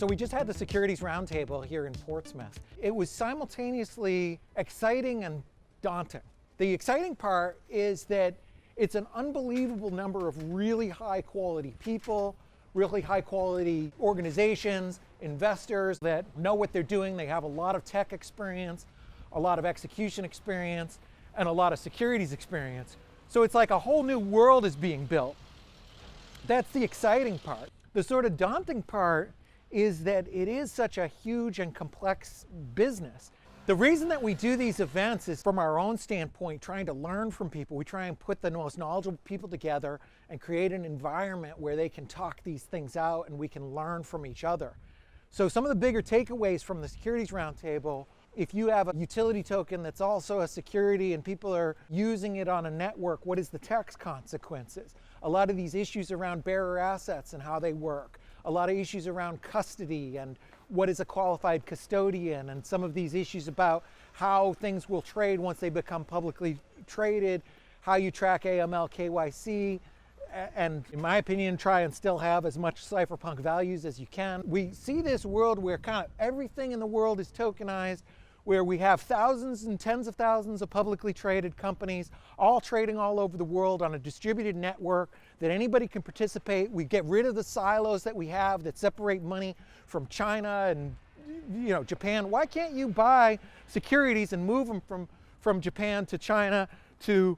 So we just had the Securities Roundtable here in Portsmouth. It was simultaneously exciting and daunting. The exciting part is that it's an unbelievable number of really high quality people, really high quality organizations, investors that know what they're doing. They have a lot of tech experience, a lot of execution experience, and a lot of securities experience. So it's like a whole new world is being built. That's the exciting part. The sort of daunting part is that it is such a huge and complex business. The reason that we do these events is from our own standpoint, trying to learn from people. We try and put the most knowledgeable people together and create an environment where they can talk these things out and we can learn from each other. So some of the bigger takeaways from the Securities Roundtable, if you have a utility token that's also a security and people are using it on a network, what is the tax consequences? A lot of these issues around bearer assets and how they work. A lot of issues around custody and what is a qualified custodian, and some of these issues about how things will trade once they become publicly traded, how you track AML, KYC, and in my opinion, try and still have as much cypherpunk values as you can. We see this world where kind of everything in the world is tokenized, where we have thousands and tens of thousands of publicly traded companies, all trading all over the world on a distributed network that anybody can participate. We get rid of the silos that we have that separate money from China and Japan. Why can't you buy securities and move them from Japan to China to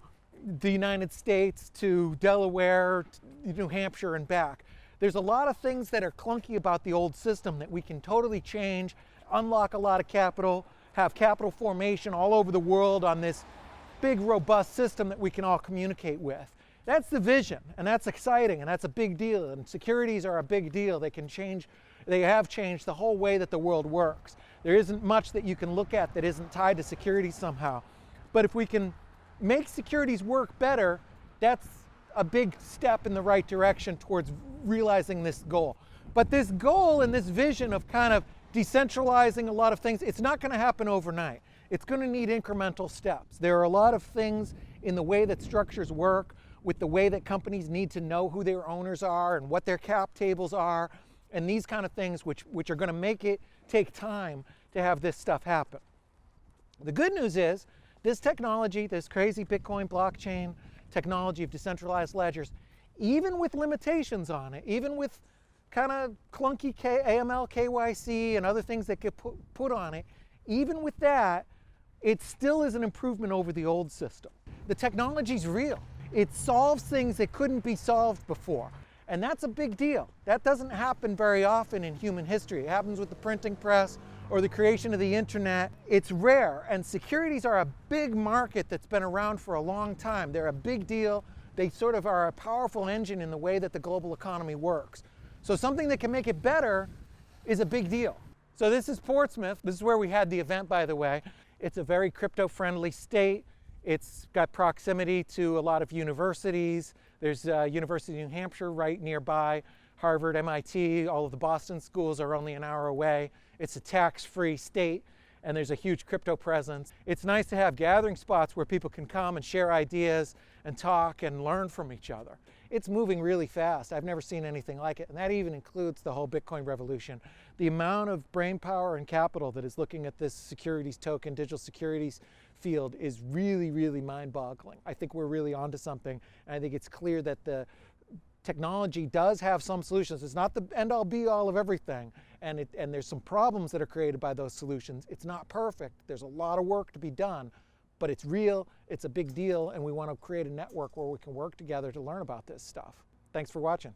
the United States to Delaware, to New Hampshire and back? There's a lot of things that are clunky about the old system that we can totally change, unlock a lot of capital, have capital formation all over the world on this big, robust system that we can all communicate with. That's the vision, and that's exciting, and that's a big deal, and securities are a big deal. They can change, they have changed the whole way that the world works. There isn't much that you can look at that isn't tied to securities somehow. But if we can make securities work better, that's a big step in the right direction towards realizing this goal. But this goal and this vision of kind of decentralizing a lot of things, it's not going to happen overnight. It's going to need incremental steps. There are a lot of things in the way that structures work, with the way that companies need to know who their owners are and what their cap tables are, and these kind of things which are going to make it take time to have this stuff happen. The good news is this technology, this crazy Bitcoin blockchain technology of decentralized ledgers, even with limitations on it, even with kind of clunky AML, KYC, and other things that get put on it, even with that, it still is an improvement over the old system. The technology's real. It solves things that couldn't be solved before. And that's a big deal. That doesn't happen very often in human history. It happens with the printing press or the creation of the internet. It's rare, and securities are a big market that's been around for a long time. They're a big deal. They sort of are a powerful engine in the way that the global economy works. So something that can make it better is a big deal. So this is Portsmouth. This is where we had the event, by the way. It's a very crypto-friendly state. It's got proximity to a lot of universities. There's University of New Hampshire right nearby, Harvard, MIT, all of the Boston schools are only an hour away. It's a tax-free state, and there's a huge crypto presence. It's nice to have gathering spots where people can come and share ideas and talk and learn from each other. It's moving really fast. I've never seen anything like it, and that even includes the whole Bitcoin revolution. The amount of brain power and capital that is looking at this securities token, digital securities field is really, really mind-boggling. I think we're really onto something, and I think it's clear that the technology does have some solutions. It's not the end-all be-all of everything, and there's some problems that are created by those solutions. It's not perfect. There's a lot of work to be done, but it's real, it's a big deal, and we want to create a network where we can work together to learn about this stuff. Thanks for watching.